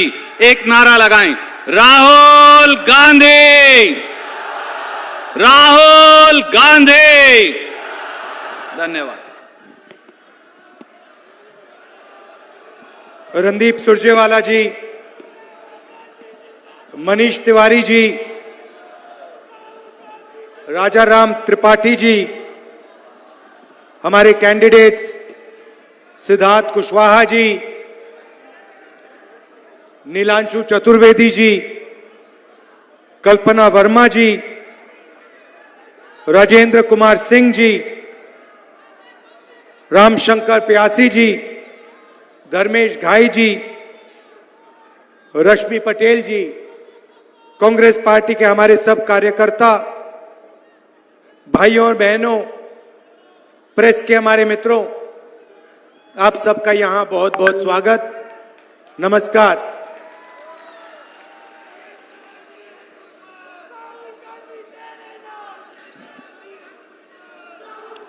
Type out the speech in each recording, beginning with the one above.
एक नारा लगाएं, राहुल गांधी, राहुल गांधी। धन्यवाद। रणदीप सुरजेवाला जी, मनीष तिवारी जी, राजा राम त्रिपाठी जी, हमारे कैंडिडेट्स सिद्धार्थ कुशवाहा जी, नीलांशु चतुर्वेदी जी, कल्पना वर्मा जी, राजेंद्र कुमार सिंह जी, रामशंकर प्यासी जी, धर्मेश घाई जी, रश्मि पटेल जी, कांग्रेस पार्टी के हमारे सब कार्यकर्ता, भाइयों और बहनों, प्रेस के हमारे मित्रों, आप सबका यहां बहुत बहुत स्वागत, नमस्कार।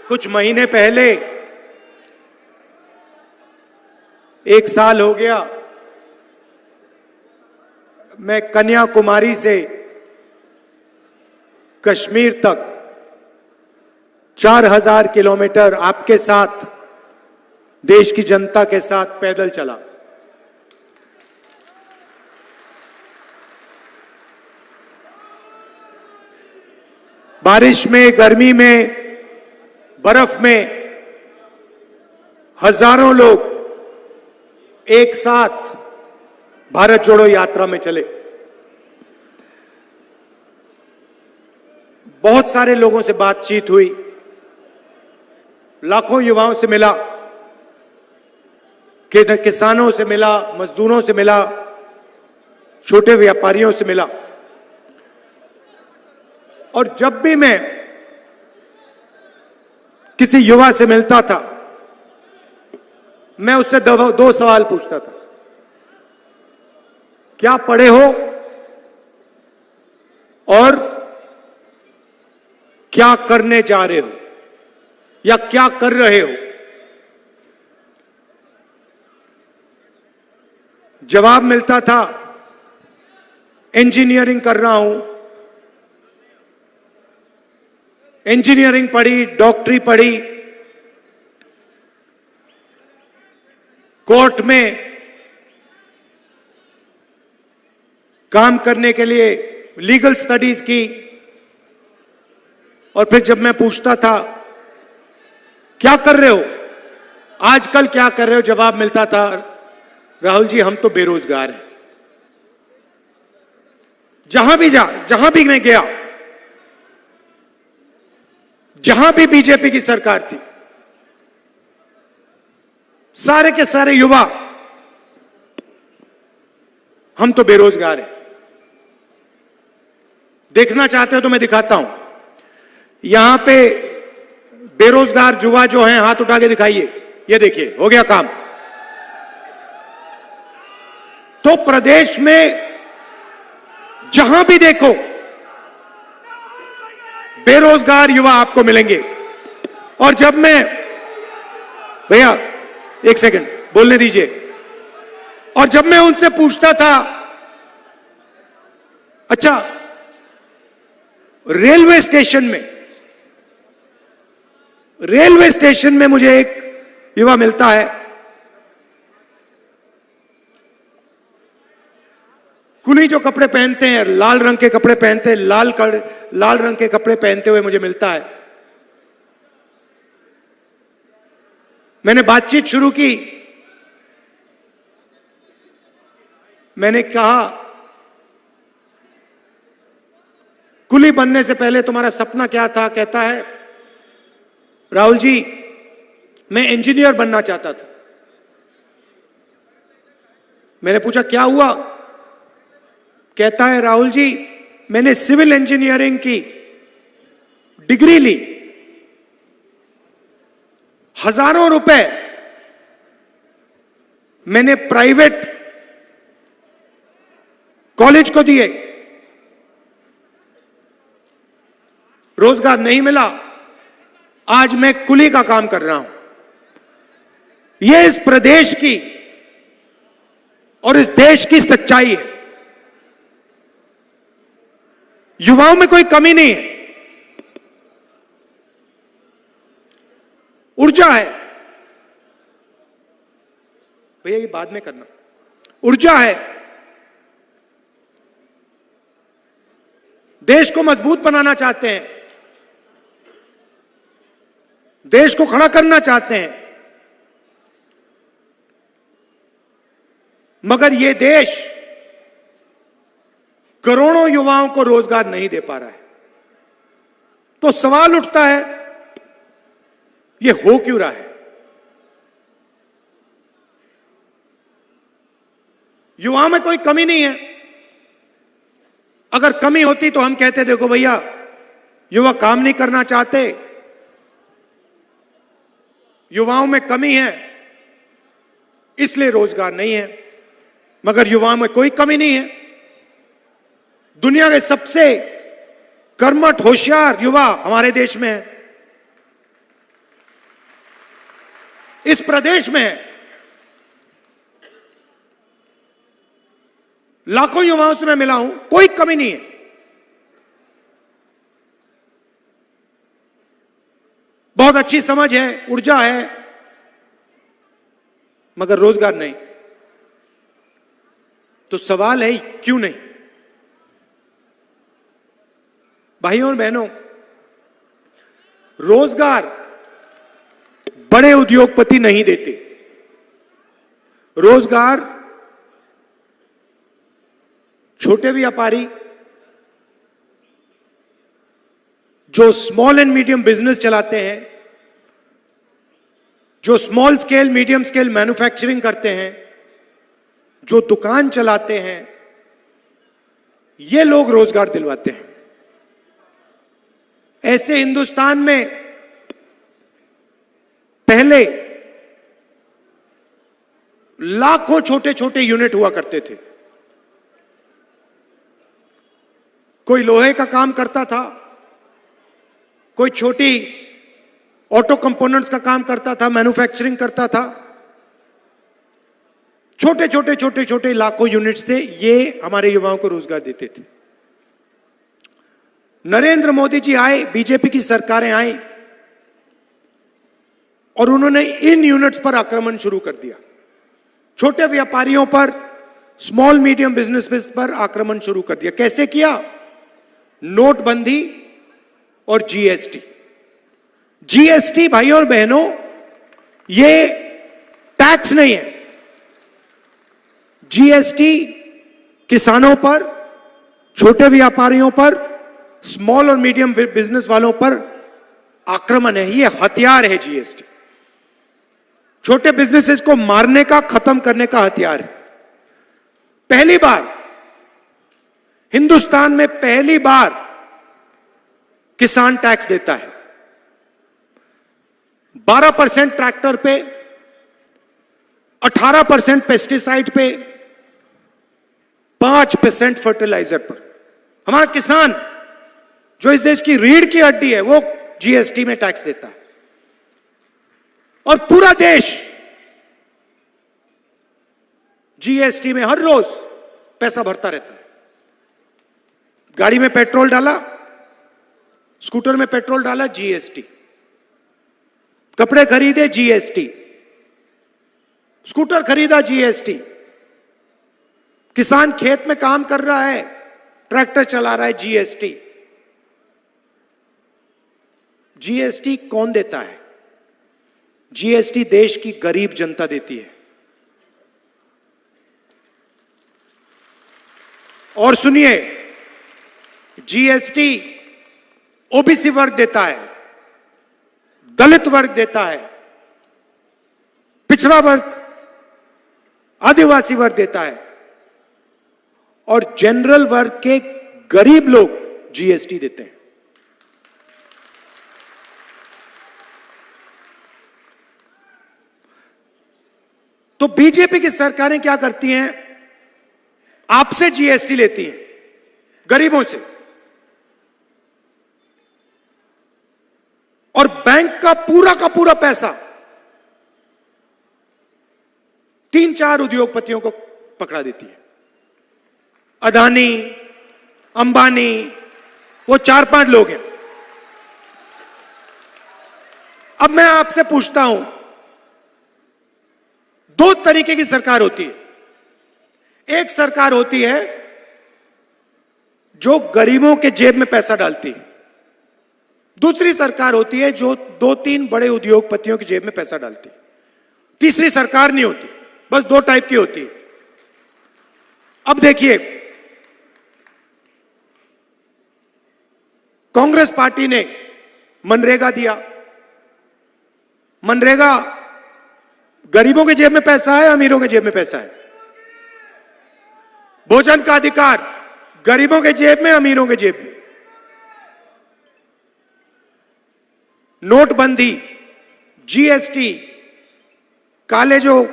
कुछ महीने पहले, एक साल हो गया, मैं कन्याकुमारी से कश्मीर तक 4000 किलोमीटर आपके साथ, देश की जनता के साथ पैदल चला। बारिश में, गर्मी में, बर्फ में हजारों लोग एक साथ भारत जोड़ो यात्रा में चले। बहुत सारे लोगों से बातचीत हुई, लाखों युवाओं से मिला, किसानों से मिला, मजदूरों से मिला, छोटे व्यापारियों से मिला। और जब भी मैं किसी युवा से मिलता था, मैं उससे दो सवाल पूछता था। क्या पढ़े हो और क्या करने जा रहे हो या क्या कर रहे हो? जवाब मिलता था, इंजीनियरिंग कर रहा हूं, इंजीनियरिंग पढ़ी, डॉक्टरी पढ़ी, कोर्ट में काम करने के लिए लीगल स्टडीज की। और फिर जब मैं पूछता था, क्या कर रहे हो आजकल, क्या कर रहे हो, जवाब मिलता था, राहुल जी हम तो बेरोजगार हैं। जहां भी मैं गया, जहां भी बीजेपी की सरकार थी, सारे के सारे युवा, हम तो बेरोजगार हैं। देखना चाहते हो तो मैं दिखाता हूं। यहां पे बेरोजगार युवा जो हैं, हाथ उठा के दिखाइए। ये देखिए, हो गया काम। तो प्रदेश में जहां भी देखो बेरोजगार युवा आपको मिलेंगे। और जब मैं, भैया एक सेकंड बोलने दीजिए, और जब मैं उनसे पूछता था, अच्छा रेलवे स्टेशन में मुझे एक युवा मिलता है, कुली जो कपड़े पहनते हैं, लाल रंग के कपड़े पहनते हैं, लाल रंग के कपड़े पहनते हुए मुझे मिलता है। मैंने बातचीत शुरू की। मैंने कहा, कुली बनने से पहले तुम्हारा सपना क्या था? कहता है, राहुल जी मैं इंजीनियर बनना चाहता था। मैंने पूछा क्या हुआ? कहता है, राहुल जी मैंने सिविल इंजीनियरिंग की डिग्री ली, हजारों रुपए मैंने प्राइवेट कॉलेज को दिए, रोजगार नहीं मिला, आज मैं कुली का काम कर रहा हूं। यह इस प्रदेश की और इस देश की सच्चाई है। युवाओं में कोई कमी नहीं है, ऊर्जा है। भैया ये बाद में करना। ऊर्जा है, देश को मजबूत बनाना चाहते हैं, देश को खड़ा करना चाहते हैं, मगर यह देश करोड़ों युवाओं को रोजगार नहीं दे पा रहा है। तो सवाल उठता है, यह हो क्यों रहा है? युवाओं में कोई कमी नहीं है। अगर कमी होती तो हम कहते देखो भैया, युवा काम नहीं करना चाहते, युवाओं में कमी है इसलिए रोजगार नहीं है। मगर युवाओं में कोई कमी नहीं है। दुनिया के सबसे कर्मठ होशियार युवा हमारे देश में है, इस प्रदेश में है। लाखों युवाओं से मैं मिला हूं, कोई कमी नहीं है। बहुत अच्छी समझ है, ऊर्जा है, मगर रोजगार नहीं। तो सवाल है क्यों नहीं? भाइयों और बहनों, रोजगार बड़े उद्योगपति नहीं देते। रोजगार छोटे व्यापारी जो स्मॉल एंड मीडियम बिजनेस चलाते हैं, जो small scale medium scale manufacturing करते हैं, जो दुकान चलाते हैं, ये लोग रोजगार दिलवाते हैं। ऐसे हिंदुस्तान में पहले लाखों छोटे छोटे यूनिट हुआ करते थे। कोई लोहे का काम करता था, कोई छोटी ऑटो कंपोनेंट्स का काम करता था, मैन्युफैक्चरिंग करता था। छोटे छोटे छोटे छोटे लाखों यूनिट्स थे, ये हमारे युवाओं को रोजगार देते थे। नरेंद्र मोदी जी आए, बीजेपी की सरकारें आई और उन्होंने इन यूनिट्स पर आक्रमण शुरू कर दिया। छोटे व्यापारियों पर, स्मॉल मीडियम बिजनेस पर आक्रमण शुरू कर दिया। कैसे किया? नोटबंदी और जीएसटी। जीएसटी भाइयों और बहनों, ये टैक्स नहीं है। जीएसटी किसानों पर, छोटे व्यापारियों पर, स्मॉल और मीडियम बिजनेस वालों पर आक्रमण है। ये हथियार है जीएसटी। छोटे बिजनेसेस को मारने का, खत्म करने का हथियार है। पहली बार हिंदुस्तान में, पहली बार किसान टैक्स देता है। 12% ट्रैक्टर पे, 18% पेस्टिसाइड पे, 5% फर्टिलाइजर पर। हमारा किसान जो इस देश की रीढ़ की हड्डी है, वो जीएसटी में टैक्स देता है। और पूरा देश जीएसटी में हर रोज पैसा भरता रहता है। गाड़ी में पेट्रोल डाला, स्कूटर में पेट्रोल डाला, जीएसटी। कपड़े खरीदे, जीएसटी। स्कूटर खरीदा, जीएसटी। किसान खेत में काम कर रहा है, ट्रैक्टर चला रहा है, जीएसटी। जीएसटी कौन देता है? जीएसटी देश की गरीब जनता देती है। और सुनिए, जीएसटी ओबीसी वर्ग देता है, दलित वर्ग देता है, पिछड़ा वर्ग, आदिवासी वर्ग देता है, और जनरल वर्ग के गरीब लोग जीएसटी देते हैं। तो बीजेपी की सरकारें क्या करती हैं? आपसे जीएसटी लेती हैं, गरीबों से, और बैंक का पूरा पैसा 3-4 उद्योगपतियों को पकड़ा देती है। अदानी, अंबानी, वो 4-5 लोग हैं। अब मैं आपसे पूछता हूं, 2 तरीके की सरकार होती है। एक सरकार होती है जो गरीबों के जेब में पैसा डालती है, दूसरी सरकार होती है जो 2-3 बड़े उद्योगपतियों की जेब में पैसा डालती है। तीसरी सरकार नहीं होती, बस 2 टाइप की होती है। अब देखिए, कांग्रेस पार्टी ने मनरेगा दिया। मनरेगा गरीबों के जेब में पैसा है, अमीरों के जेब में पैसा है? भोजन का अधिकार गरीबों के जेब में, अमीरों के जेब में? नोटबंदी, जीएसटी, काले जो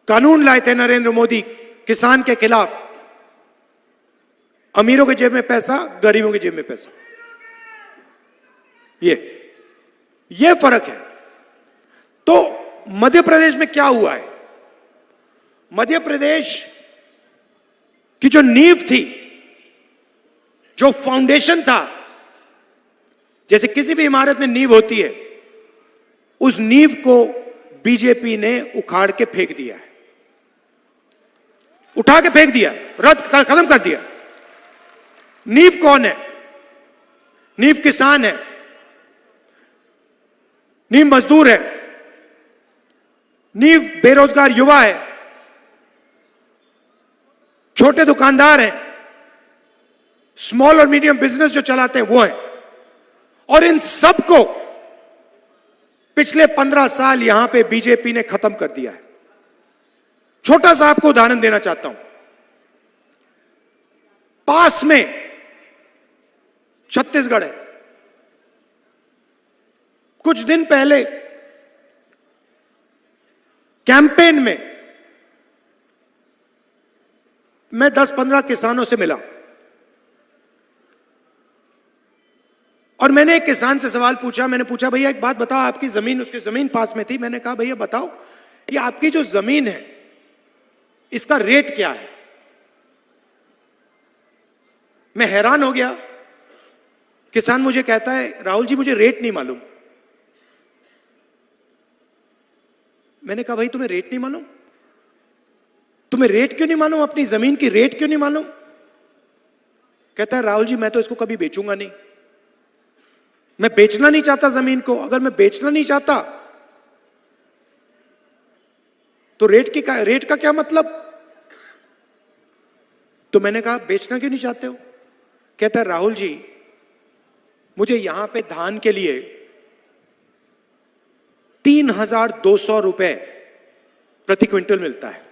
कानून लाए थे नरेंद्र मोदी किसान के खिलाफ, अमीरों के जेब में पैसा, गरीबों के जेब में पैसा। ये फर्क है। तो मध्य प्रदेश में क्या हुआ है? मध्य प्रदेश की जो नींव थी, जो फाउंडेशन था, जैसे किसी भी इमारत में नींव होती है, उस नींव को बीजेपी ने उखाड़ के फेंक दिया है, उठा के फेंक दिया, खत्म कर दिया। नींव कौन है? नींव किसान है, नींव मजदूर है, नींव बेरोजगार युवा है, छोटे दुकानदार हैं, स्मॉल और मीडियम बिजनेस जो चलाते हैं वो हैं। और इन सबको पिछले 15 साल यहां पे बीजेपी ने खत्म कर दिया है। छोटा सा आपको उदाहरण देना चाहता हूं। पास में छत्तीसगढ़ है। कुछ दिन पहले कैंपेन में मैं 10-15 किसानों से मिला और मैंने एक किसान से सवाल पूछा। मैंने पूछा, भैया एक बात बताओ, आपकी जमीन, उसकी जमीन पास में थी। मैंने कहा, भैया बताओ, ये आपकी जो जमीन है इसका रेट क्या है? मैं हैरान हो गया। किसान मुझे कहता है, राहुल जी मुझे रेट नहीं मालूम। मैंने कहा, भाई तुम्हें रेट नहीं मालूम? तुम्हें रेट क्यों नहीं मालूम? अपनी जमीन की रेट क्यों नहीं मालूम? कहता है, राहुल जी मैं तो इसको कभी बेचूंगा नहीं, मैं बेचना नहीं चाहता जमीन को। अगर मैं बेचना नहीं चाहता तो रेट का क्या मतलब? तो मैंने कहा, बेचना क्यों नहीं चाहते हो? कहता है, राहुल जी मुझे यहां पे धान के लिए 3,200 रुपए प्रति क्विंटल मिलता है।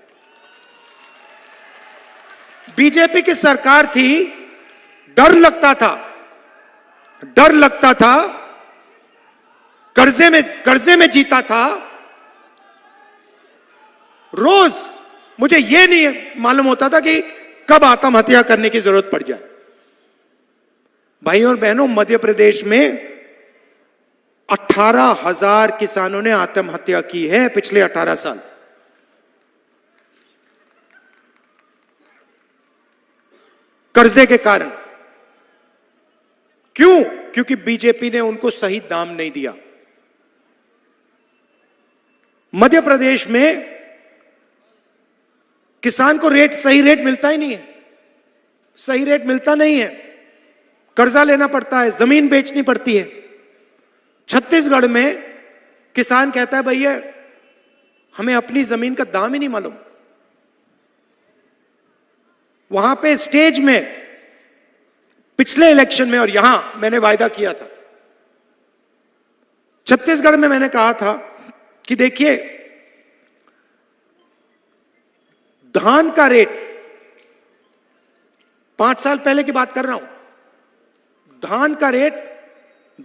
बीजेपी की सरकार थी, डर लगता था, कर्जे में जीता था। रोज मुझे यह नहीं मालूम होता था कि कब आत्महत्या करने की जरूरत पड़ जाए। भाइयों और बहनों, मध्य प्रदेश में 18,000 किसानों ने आत्महत्या की है पिछले 18 साल। कर्जे के कारण। क्यों? क्योंकि बीजेपी ने उनको सही दाम नहीं दिया। मध्य प्रदेश में किसान को सही रेट मिलता ही नहीं है। सही रेट मिलता नहीं है, कर्जा लेना पड़ता है, जमीन बेचनी पड़ती है। छत्तीसगढ़ में किसान कहता है, भैया हमें अपनी जमीन का दाम ही नहीं मालूम। वहां पे स्टेज में पिछले इलेक्शन में और यहां मैंने वायदा किया था, छत्तीसगढ़ में मैंने कहा था कि देखिए धान का रेट, 5 साल पहले की बात कर रहा हूं, धान का रेट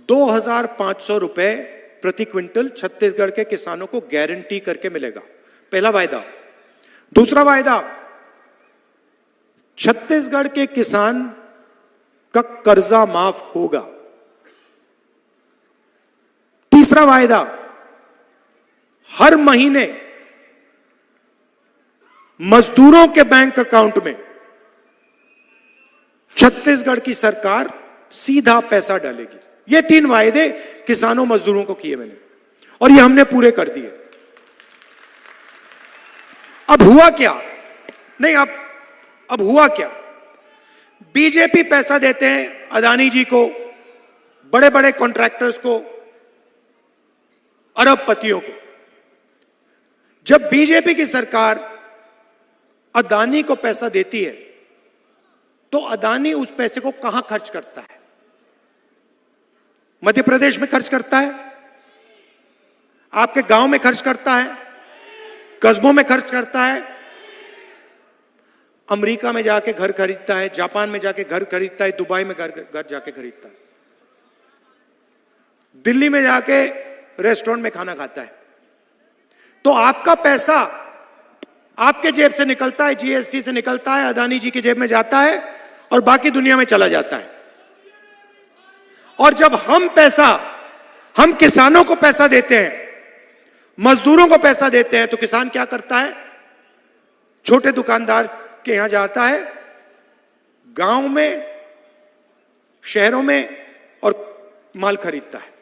2,500 रुपए प्रति क्विंटल छत्तीसगढ़ के किसानों को गारंटी करके मिलेगा। पहला वायदा। दूसरा वायदा, छत्तीसगढ़ के किसान का कर्जा माफ होगा। तीसरा वायदा, हर महीने मजदूरों के बैंक अकाउंट में छत्तीसगढ़ की सरकार सीधा पैसा डालेगी। ये 3 वायदे किसानों मजदूरों को किए मैंने, और ये हमने पूरे कर दिए। अब हुआ क्या? नहीं, अब हुआ क्या? बीजेपी पैसा देते हैं अदानी जी को, बड़े बड़े कॉन्ट्रैक्टर्स को, अरबपतियों को। जब बीजेपी की सरकार अदानी को पैसा देती है तो अदानी उस पैसे को कहां खर्च करता है? मध्य प्रदेश में खर्च करता है, आपके गांव में खर्च करता है, कस्बों में खर्च करता है, अमेरिका में जाके घर खरीदता है, जापान में जाके घर खरीदता है, दुबई में घर जाके खरीदता है, दिल्ली में जाके रेस्टोरेंट में खाना खाता है। तो आपका पैसा आपके जेब से निकलता है, जीएसटी से निकलता है, अदानी जी की जेब में जाता है और बाकी दुनिया में चला जाता है। और जब हम किसानों को पैसा देते हैं, मजदूरों को पैसा देते हैं, तो किसान क्या करता है? छोटे दुकानदार के यहां जाता है, गांव में, शहरों में, और माल खरीदता है।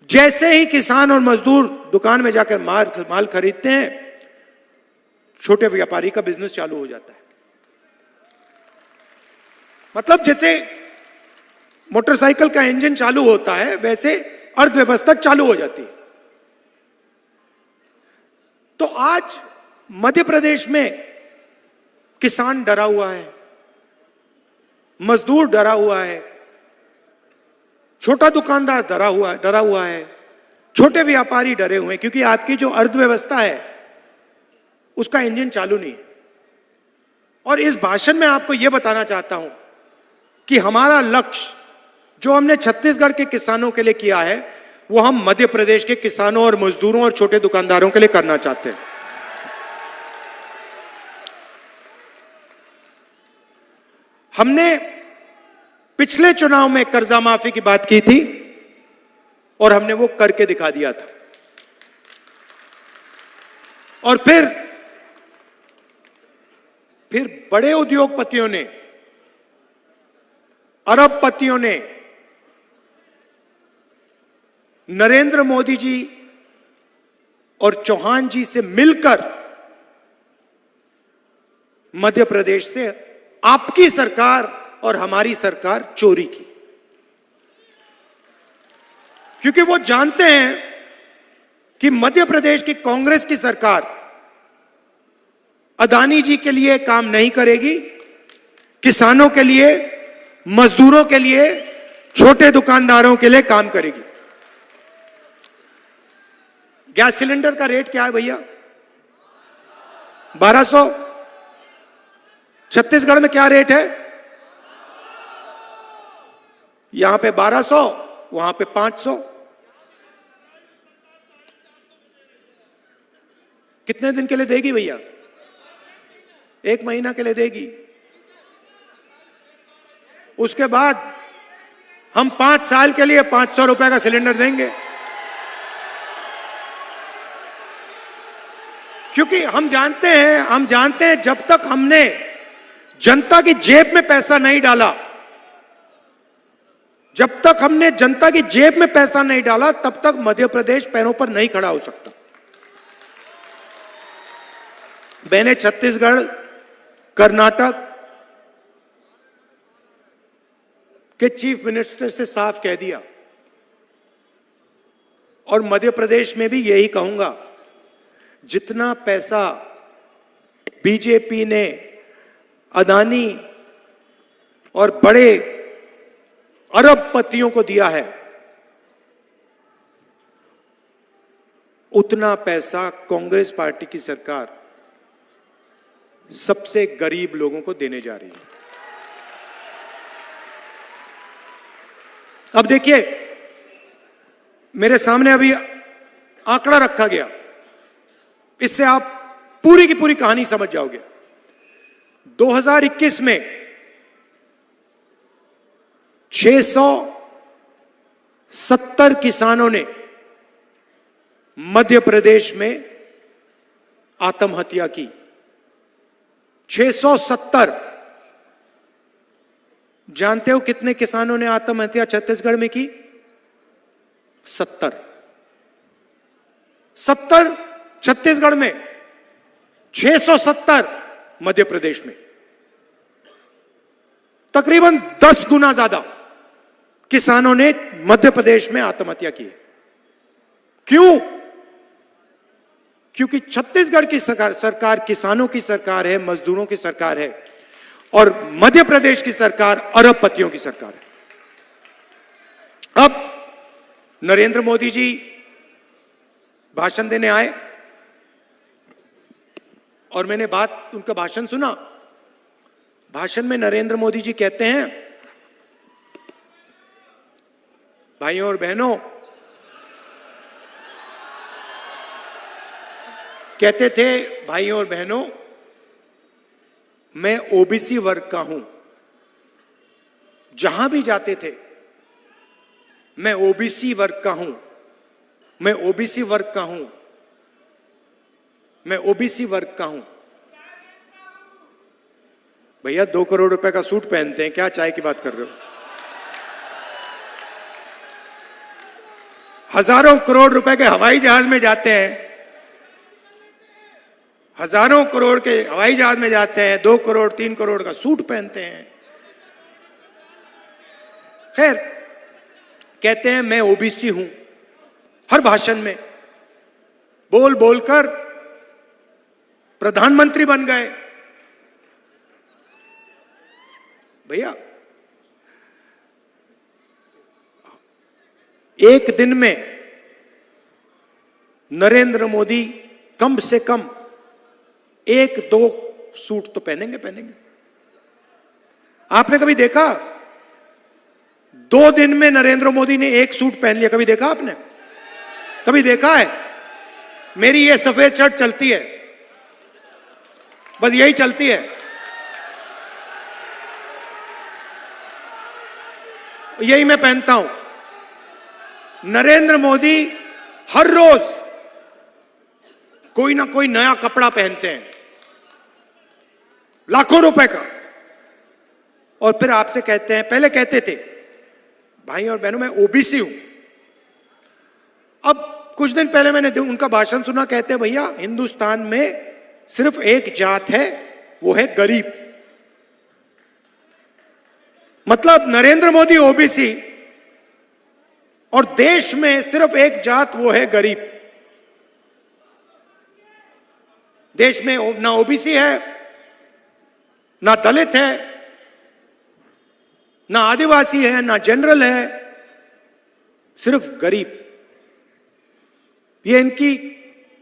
जैसे ही किसान और मजदूर दुकान में जाकर माल खरीदते हैं, छोटे व्यापारी का बिजनेस चालू हो जाता है। मतलब जैसे मोटरसाइकिल का इंजन चालू होता है, वैसे अर्थव्यवस्था चालू हो जाती है। तो आज मध्य प्रदेश में किसान डरा हुआ है, मजदूर डरा हुआ है, छोटा दुकानदार डरा हुआ है, छोटे व्यापारी डरे हुए हैं, क्योंकि आपकी जो अर्थव्यवस्था है उसका इंजन चालू नहीं है। और इस भाषण में आपको यह बताना चाहता हूं कि हमारा लक्ष्य जो हमने छत्तीसगढ़ के किसानों के लिए किया है, वो हम मध्य प्रदेश के किसानों और मजदूरों और छोटे दुकानदारों के लिए करना चाहते हैं। हमने पिछले चुनाव में कर्जा माफी की बात की थी और हमने वो करके दिखा दिया था। और फिर बड़े उद्योगपतियों ने, अरबपतियों ने नरेंद्र मोदी जी और चौहान जी से मिलकर मध्य प्रदेश से आपकी सरकार और हमारी सरकार चोरी की, क्योंकि वो जानते हैं कि मध्य प्रदेश की कांग्रेस की सरकार अदानी जी के लिए काम नहीं करेगी, किसानों के लिए, मजदूरों के लिए, छोटे दुकानदारों के लिए काम करेगी। गैस सिलेंडर का रेट क्या है भैया? 1200। छत्तीसगढ़ में क्या रेट है? यहां पे 1200, वहां पे 500। कितने दिन के लिए देगी भैया? 1 महीना के लिए देगी। उसके बाद हम 5 साल के लिए 500 रुपए का सिलेंडर देंगे, क्योंकि हम जानते हैं जब तक हमने जनता की जेब में पैसा नहीं डाला, तब तक मध्य प्रदेश पैरों पर नहीं खड़ा हो सकता। मैंने छत्तीसगढ़, कर्नाटक के चीफ मिनिस्टर से साफ कह दिया, और मध्य प्रदेश में भी यही कहूंगा, जितना पैसा बीजेपी ने अदानी और बड़े अरबपतियों को दिया है, उतना पैसा कांग्रेस पार्टी की सरकार सबसे गरीब लोगों को देने जा रही है। अब देखिए, मेरे सामने अभी आंकड़ा रखा गया, इससे आप पूरी की पूरी कहानी समझ जाओगे। 2021 में 670 किसानों ने मध्य प्रदेश में आत्महत्या की। 670। जानते हो कितने किसानों ने आत्महत्या छत्तीसगढ़ में की? 70। 70 छत्तीसगढ़ में, 670 मध्य प्रदेश में। तकरीबन 10 गुना ज्यादा किसानों ने मध्य प्रदेश में आत्महत्या की। क्यों? क्योंकि छत्तीसगढ़ की सरकार किसानों की सरकार है, मजदूरों की सरकार है, और मध्य प्रदेश की सरकार अरबपतियों की सरकार है। अब नरेंद्र मोदी जी भाषण देने आए और मैंने उनका भाषण सुना। भाषण में नरेंद्र मोदी जी कहते हैं, भाइयों और बहनों, कहते थे, भाइयों और बहनों, मैं ओबीसी वर्ग का हूं। जहां भी जाते थे, मैं ओबीसी वर्ग का हूं, मैं ओबीसी वर्ग का हूं, मैं ओबीसी वर्ग का हूं। भैया 2 करोड़ रुपए का सूट पहनते हैं, क्या चाय की बात कर रहे हो? हजारों करोड़ रुपए के हवाई जहाज में जाते हैं, हजारों करोड़ के हवाई जहाज में जाते हैं, 2 करोड़ 3 करोड़ का सूट पहनते हैं। खैर, कहते हैं मैं ओबीसी हूं। हर भाषण में बोल बोलकर प्रधानमंत्री बन गए। भैया, एक दिन में नरेंद्र मोदी कम से कम 1-2 सूट तो पहनेंगे। आपने कभी देखा 2 दिन में नरेंद्र मोदी ने 1 सूट पहन लिया? कभी देखा आपने? कभी देखा है? मेरी ये सफेद शर्ट चलती है, बस यही चलती है। यही मैं पहनता हूं। नरेंद्र मोदी हर रोज कोई ना कोई नया कपड़ा पहनते हैं, लाखों रुपए का, और फिर आपसे कहते हैं, पहले कहते थे भाई और बहनों मैं ओबीसी हूं। अब कुछ दिन पहले मैंने उनका भाषण सुना, कहते हैं भैया हिंदुस्तान में सिर्फ एक जात है, वो है गरीब। मतलब नरेंद्र मोदी ओबीसी और देश में सिर्फ एक जात, वो है गरीब। देश में ना ओबीसी है, ना दलित है, ना आदिवासी है, ना जनरल है, सिर्फ गरीब। ये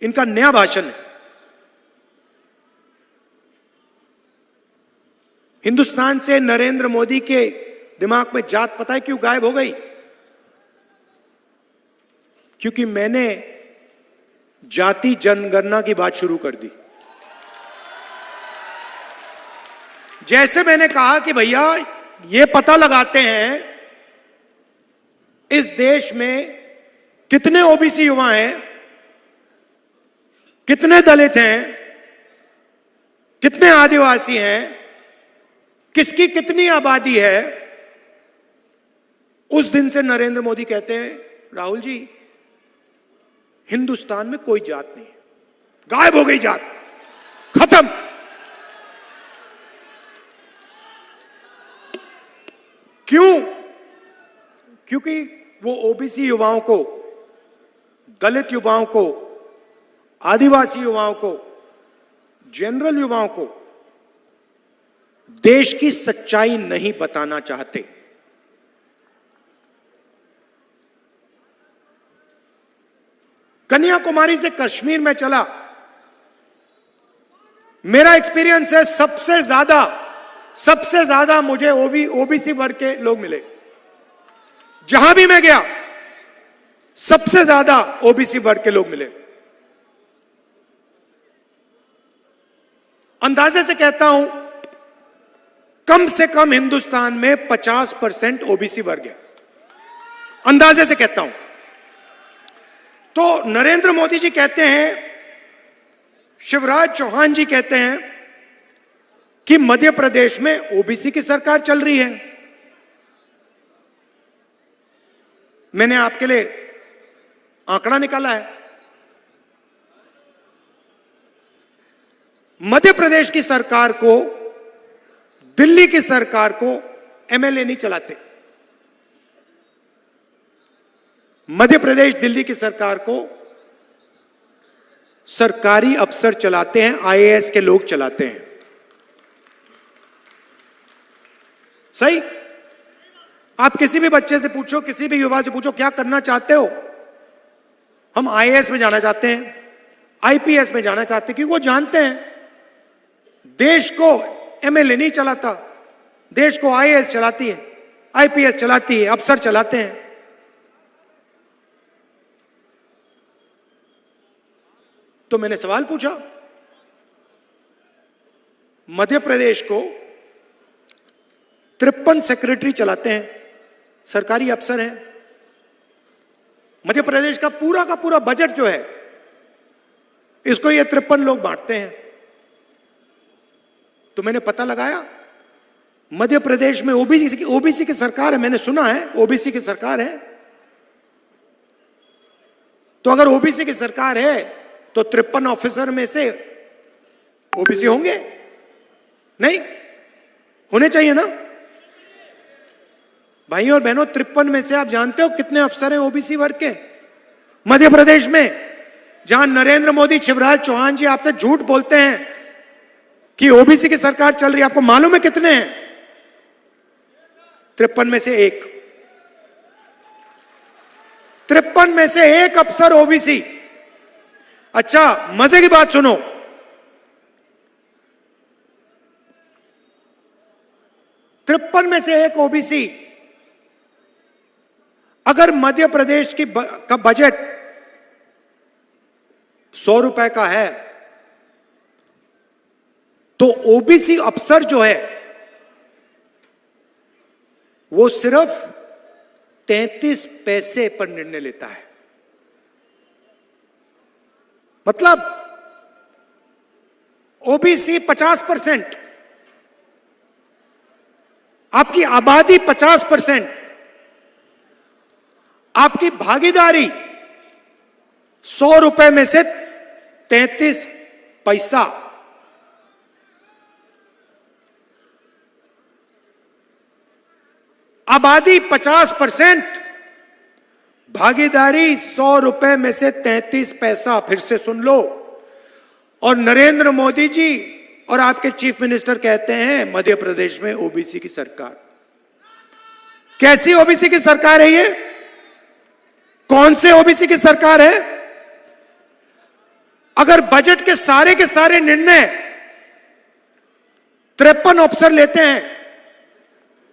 इनका नया भाषण है। हिंदुस्तान से नरेंद्र मोदी के दिमाग में जात पता है क्यों गायब हो गई? क्योंकि मैंने जाति जनगणना की बात शुरू कर दी। जैसे मैंने कहा कि भैया ये पता लगाते हैं इस देश में कितने ओबीसी युवा हैं, कितने दलित हैं, कितने आदिवासी हैं, किसकी कितनी आबादी है। उस दिन से नरेंद्र मोदी कहते हैं, राहुल जी हिंदुस्तान में कोई जात नहीं, गायब हो गई जात, खत्म। क्यों? क्योंकि वो ओबीसी युवाओं को, दलित युवाओं को, आदिवासी युवाओं को, जनरल युवाओं को देश की सच्चाई नहीं बताना चाहते। कन्याकुमारी से कश्मीर में चला, मेरा एक्सपीरियंस है सबसे ज्यादा मुझे ओबीसी वर्ग के लोग मिले। जहां भी मैं गया सबसे ज्यादा ओबीसी वर्ग के लोग मिले। अंदाजे से कहता हूं कम से कम हिंदुस्तान में 50% ओबीसी वर्ग है, अंदाजे से कहता हूं। तो नरेंद्र मोदी जी कहते हैं शिवराज चौहान जी कहते हैं कि मध्य प्रदेश में ओबीसी की सरकार चल रही है। मैंने आपके लिए आंकड़ा निकाला है। मध्य प्रदेश की सरकार को, दिल्ली की सरकार को एमएलए नहीं चलाते। मध्य प्रदेश दिल्ली की सरकार को सरकारी अफसर चलाते हैं, आईएएस के लोग चलाते हैं। सही? आप किसी भी बच्चे से पूछो, किसी भी युवा से पूछो, क्या करना चाहते हो? हम आईएएस में जाना चाहते हैं, आईपीएस में जाना चाहते हैं, क्योंकि वो जानते हैं देश को एमएलए नहीं चलाता, देश को आईएएस चलाती है, आईपीएस चलाती है, अफसर चलाते हैं। तो मैंने सवाल पूछा, मध्य प्रदेश को 53 सेक्रेटरी चलाते हैं, सरकारी अफसर हैं। मध्य प्रदेश का पूरा बजट जो है, इसको ये 53 लोग बांटते हैं। तो मैंने पता लगाया, मध्य प्रदेश में ओबीसी की सरकार है। मैंने सुना है ओबीसी की सरकार है। तो अगर ओबीसी की सरकार है तो 53 ऑफिसर में से ओबीसी होंगे? नहीं होने चाहिए ना भाई और बहनों। 53 में से आप जानते हो कितने अफसर हैं ओबीसी वर्ग के मध्य प्रदेश में? जहां नरेंद्र मोदी, शिवराज चौहान जी आपसे झूठ बोलते हैं कि ओबीसी की सरकार चल रही है, आपको मालूम है कितने हैं? 53 में से एक। 53 में से एक अफसर ओबीसी। अच्छा, मजे की बात सुनो, तिरपन में से एक ओबीसी। अगर मध्य प्रदेश का बजट 100 रुपए का है तो ओबीसी अफसर जो है वो सिर्फ 33 पैसे पर निर्णय लेता है। मतलब ओबीसी 50%, आपकी आबादी 50%, आपकी भागीदारी 100 रुपए में से 33 पैसा। आबादी 50%, भागीदारी 100 रुपए में से 33 पैसा। फिर से सुन लो। और नरेंद्र मोदी जी और आपके चीफ मिनिस्टर कहते हैं मध्य प्रदेश में ओबीसी की सरकार। कैसी ओबीसी की सरकार है ये? कौन से ओबीसी की सरकार है? अगर बजट के सारे निर्णय 53 अफसर लेते हैं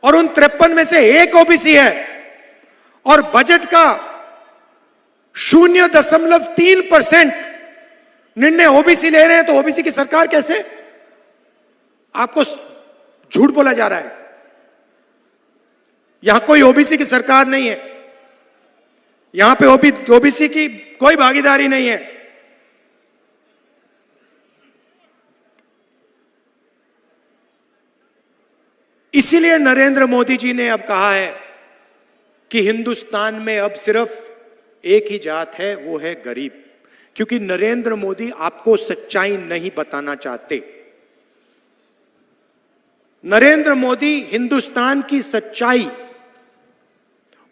और उन 53 में से एक ओबीसी है और बजट का 0.3% निर्णय ओबीसी ले रहे हैं, तो ओबीसी की सरकार कैसे? आपको झूठ बोला जा रहा है। यहां कोई ओबीसी की सरकार नहीं है, यहां पे ओबीसी की कोई भागीदारी नहीं है। इसीलिए नरेंद्र मोदी जी ने अब कहा है कि हिंदुस्तान में अब सिर्फ एक ही जात है, वो है गरीब। क्योंकि नरेंद्र मोदी आपको सच्चाई नहीं बताना चाहते। नरेंद्र मोदी हिंदुस्तान की सच्चाई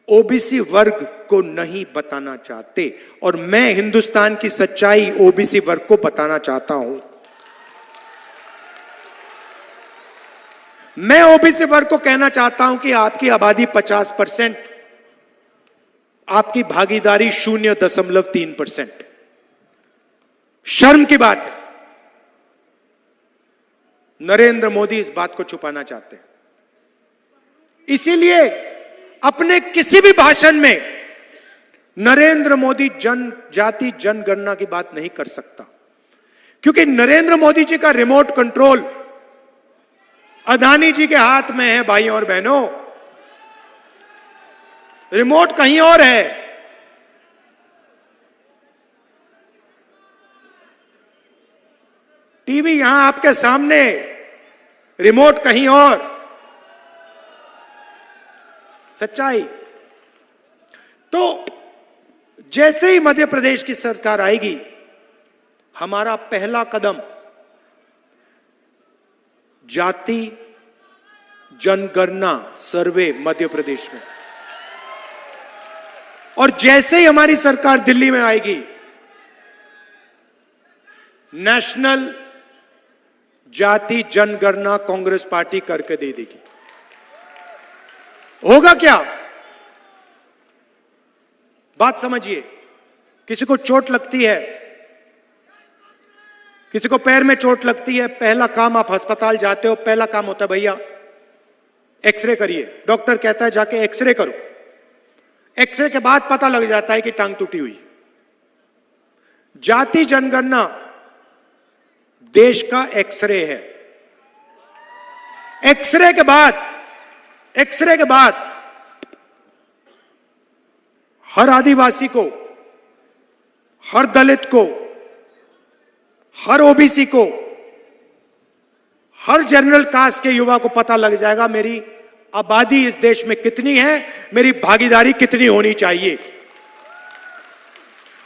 ओबीसी वर्ग को नहीं बताना चाहते, और मैं हिंदुस्तान की सच्चाई ओबीसी वर्ग को बताना चाहता हूं। मैं ओबीसी वर्ग को कहना चाहता हूं कि आपकी आबादी 50%, आपकी भागीदारी 0.3%। शर्म की बात है। नरेंद्र मोदी इस बात को छुपाना चाहते हैं। इसीलिए अपने किसी भी भाषण में नरेंद्र मोदी जनजाति जनगणना की बात नहीं कर सकता, क्योंकि नरेंद्र मोदी जी का रिमोट कंट्रोल अदानी जी के हाथ में है। भाइयों और बहनों, रिमोट कहीं और है। टीवी यहां आपके सामने, रिमोट कहीं और। सच्चाई। तो जैसे ही मध्य प्रदेश की सरकार आएगी, हमारा पहला कदम जाति जनगणना सर्वे मध्य प्रदेश में, और जैसे ही हमारी सरकार दिल्ली में आएगी, नेशनल जाति जनगणना कांग्रेस पार्टी करके दे देगी। होगा क्या? बात समझिए। किसी को चोट लगती है, किसी को पैर में चोट लगती है, पहला काम आप अस्पताल जाते हो, पहला काम होता है भैया एक्सरे करिए। डॉक्टर कहता है जाके एक्सरे करो। एक्सरे के बाद पता लग जाता है कि टांग टूटी हुई। जाति जनगणना देश का एक्सरे है। एक्सरे के बाद हर आदिवासी को, हर दलित को, हर ओबीसी को, हर जनरल कास्ट के युवा को पता लग जाएगा मेरी आबादी इस देश में कितनी है, मेरी भागीदारी कितनी होनी चाहिए।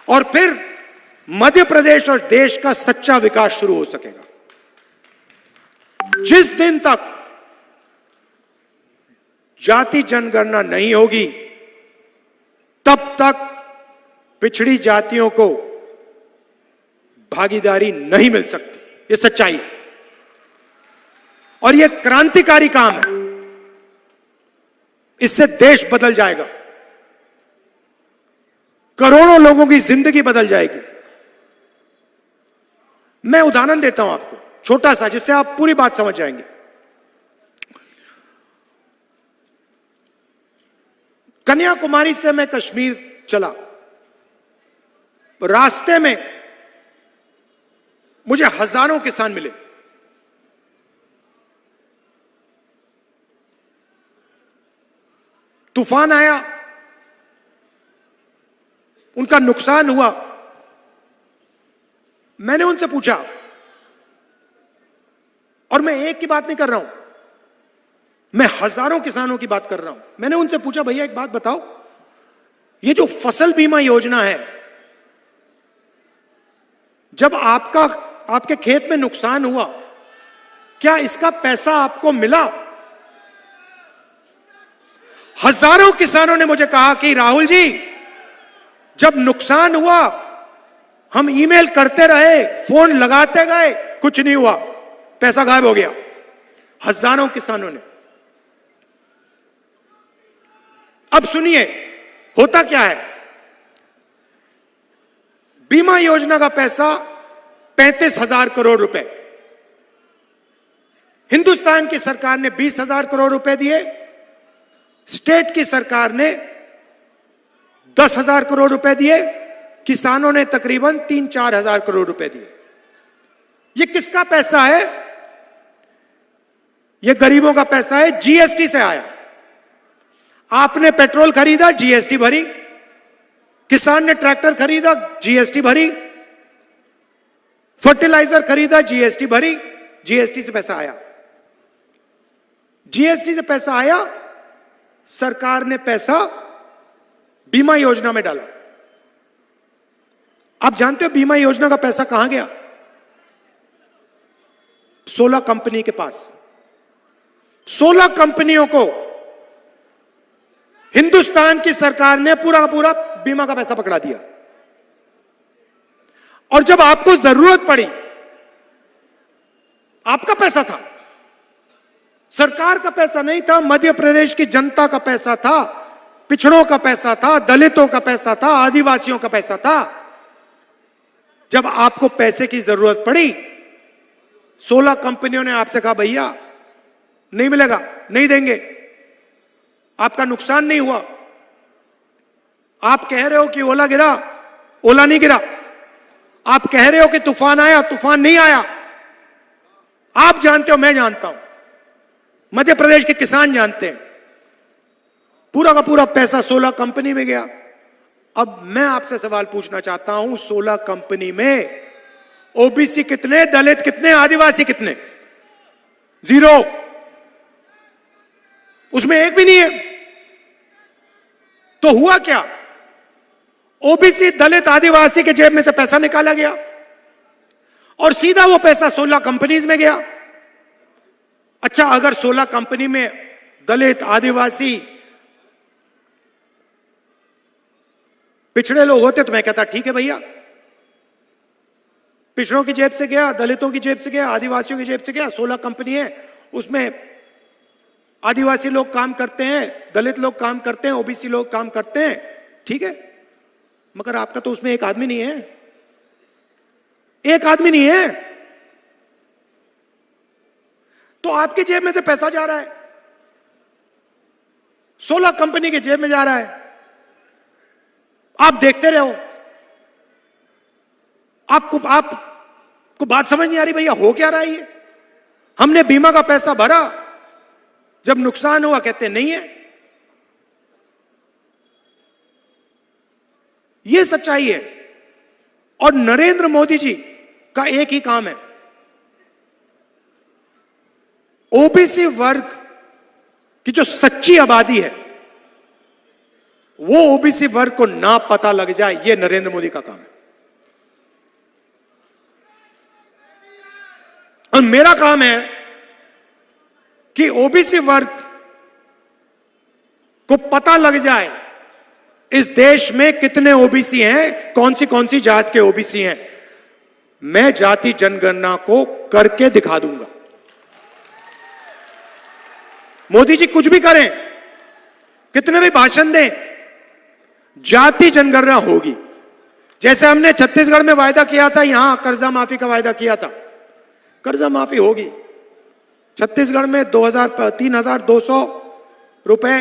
और फिर मध्य प्रदेश और देश का सच्चा विकास शुरू हो सकेगा। जिस दिन तक जाति जनगणना नहीं होगी, तब तक पिछड़ी जातियों को भागीदारी नहीं मिल सकती। यह सच्चाई है और यह क्रांतिकारी काम है। इससे देश बदल जाएगा, करोड़ों लोगों की जिंदगी बदल जाएगी। मैं उदाहरण देता हूं आपको छोटा सा, जिससे आप पूरी बात समझ जाएंगे। कन्याकुमारी से मैं कश्मीर चला, रास्ते में मुझे हजारों किसान मिले। तूफान आया, उनका नुकसान हुआ। मैंने उनसे पूछा, और मैं एक की बात नहीं कर रहा हूं, मैं हजारों किसानों की बात कर रहा हूं। मैंने उनसे पूछा, भैया एक बात बताओ, ये जो फसल बीमा योजना है, जब आपके खेत में नुकसान हुआ, क्या इसका पैसा आपको मिला? हजारों किसानों ने मुझे कहा कि राहुल जी, जब नुकसान हुआ हम ईमेल करते रहे, फोन लगाते गए, कुछ नहीं हुआ, पैसा गायब हो गया। हजारों किसानों ने। अब सुनिए होता क्या है। बीमा योजना का पैसा 35,000 करोड़ रुपए, हिंदुस्तान की सरकार ने 20,000 करोड़ रुपए दिए, स्टेट की सरकार ने 10,000 करोड़ रुपए दिए, किसानों ने तकरीबन 3-4 हजार करोड़ रुपए दिए। ये किसका पैसा है? ये गरीबों का पैसा है, जीएसटी से आया। आपने पेट्रोल खरीदा, जीएसटी भरी, किसान ने ट्रैक्टर खरीदा, जीएसटी भरी, फर्टिलाइजर खरीदा, जीएसटी भरी, जीएसटी से पैसा आया। जीएसटी से पैसा आया, सरकार ने पैसा बीमा योजना में डाला। आप जानते हो बीमा योजना का पैसा कहां गया? 16 कंपनी के पास। 16 कंपनियों को हिंदुस्तान की सरकार ने पूरा पूरा बीमा का पैसा पकड़ा दिया। और जब आपको जरूरत पड़ी, आपका पैसा था, सरकार का पैसा नहीं था, मध्य प्रदेश की जनता का पैसा था, पिछड़ों का पैसा था, दलितों का पैसा था, आदिवासियों का पैसा था। जब आपको पैसे की जरूरत पड़ी, 16 कंपनियों ने आपसे कहा भैया नहीं मिलेगा, नहीं देंगे, आपका नुकसान नहीं हुआ। आप कह रहे हो कि ओला गिरा, ओला नहीं गिरा। आप कह रहे हो कि तूफान आया, तूफान नहीं आया। आप जानते हो, मैं जानता हूं, मध्य प्रदेश के किसान जानते हैं, पूरा का पूरा पैसा 16 कंपनी में गया। अब मैं आपसे सवाल पूछना चाहता हूं, 16 कंपनी में ओबीसी कितने, दलित कितने, आदिवासी कितने? जीरो। उसमें एक भी नहीं है। तो हुआ क्या? ओबीसी, दलित, आदिवासी के जेब में से पैसा निकाला गया और सीधा वो पैसा 16 कंपनीज में गया। अच्छा, अगर 16 कंपनी में दलित, आदिवासी, पिछड़े लोग होते तो मैं कहता ठीक है भैया, पिछड़ों की जेब से गया, दलितों की जेब से गया, आदिवासियों की जेब से गया, 16 कंपनी है, उसमें आदिवासी लोग काम करते हैं, दलित लोग काम करते हैं, ओबीसी लोग काम करते हैं, ठीक है। मगर आपका तो उसमें एक आदमी नहीं है, एक आदमी नहीं है। तो आपकी जेब में से पैसा जा रहा है, 16 कंपनी की जेब में जा रहा है। आप देखते रहो। आपको बात समझ नहीं आ रही भैया, हो क्या रहा है ये? हमने बीमा का पैसा भरा, जब नुकसान हुआ कहते नहीं है। ये सच्चाई है। और नरेंद्र मोदी जी का एक ही काम है, ओबीसी वर्ग की जो सच्ची आबादी है, वो ओबीसी वर्ग को ना पता लग जाए, ये नरेंद्र मोदी का काम है। और मेरा काम है कि ओबीसी वर्ग को पता लग जाए इस देश में कितने ओबीसी हैं, कौन सी जात के ओबीसी हैं। मैं जाति जनगणना को करके दिखा दूंगा। मोदी जी कुछ भी करें, कितने भी भाषण दें, जाति जनगणना होगी। जैसे हमने छत्तीसगढ़ में वायदा किया था, यहां कर्जा माफी का वायदा किया था, कर्जा माफी होगी। छत्तीसगढ़ में 3,200 रुपए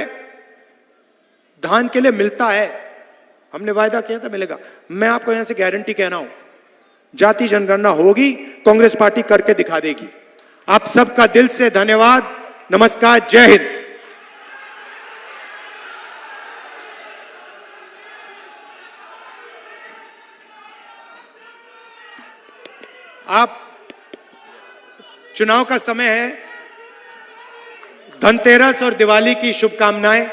धान के लिए मिलता है, हमने वायदा किया था मिलेगा। मैं आपको यहां से गारंटी कह रहा हूं, जाति जनगणना होगी, कांग्रेस पार्टी करके दिखा देगी। आप सबका दिल से धन्यवाद, नमस्कार, जय हिंद। आप चुनाव का समय है, धनतेरस और दिवाली की शुभकामनाएं।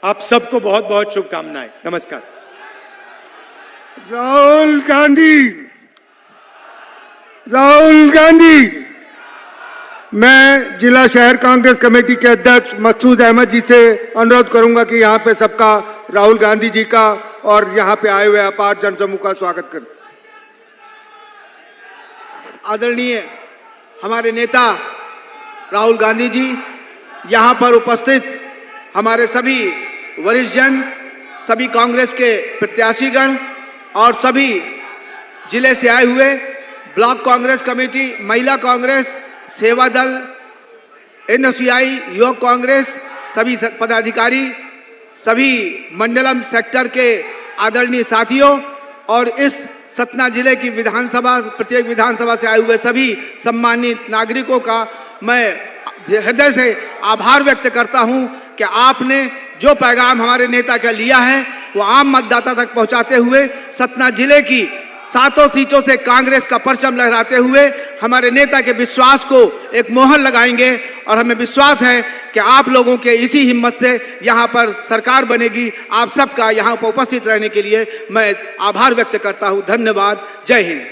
आप सबको बहुत बहुत शुभकामनाएं। नमस्कार। राहुल गांधी, मैं जिला शहर कांग्रेस कमेटी के अध्यक्ष मकसूद अहमद जी से अनुरोध करूंगा कि यहां पे सबका राहुल गांधी जी का और यहां पे आए हुए अपार जनसमूह का स्वागत करें। आदरणीय हमारे नेता राहुल गांधी जी, यहाँ पर उपस्थित हमारे सभी वरिष्ठ जन, सभी कांग्रेस के प्रत्याशीगण और सभी जिले से आए हुए ब्लॉक कांग्रेस कमेटी, महिला कांग्रेस, सेवा दल, एनएसयूआई, युवक कांग्रेस, सभी पदाधिकारी, सभी मंडलम सेक्टर के आदरणीय साथियों और इस सतना जिले की विधानसभा, प्रत्येक विधानसभा से आए हुए सभी सम्मानित नागरिकों का मैं हृदय से आभार व्यक्त करता हूं कि आपने जो पैगाम हमारे नेता का लिया है वो आम मतदाता तक पहुंचाते हुए सतना जिले की 7 सीटों से कांग्रेस का परचम लहराते हुए हमारे नेता के विश्वास को एक मोहर लगाएंगे। और हमें विश्वास है कि आप लोगों के इसी हिम्मत से यहाँ पर सरकार बनेगी। आप सबका यहाँ पर उपस्थित रहने के लिए मैं आभार व्यक्त करता हूँ। धन्यवाद। जय हिंद।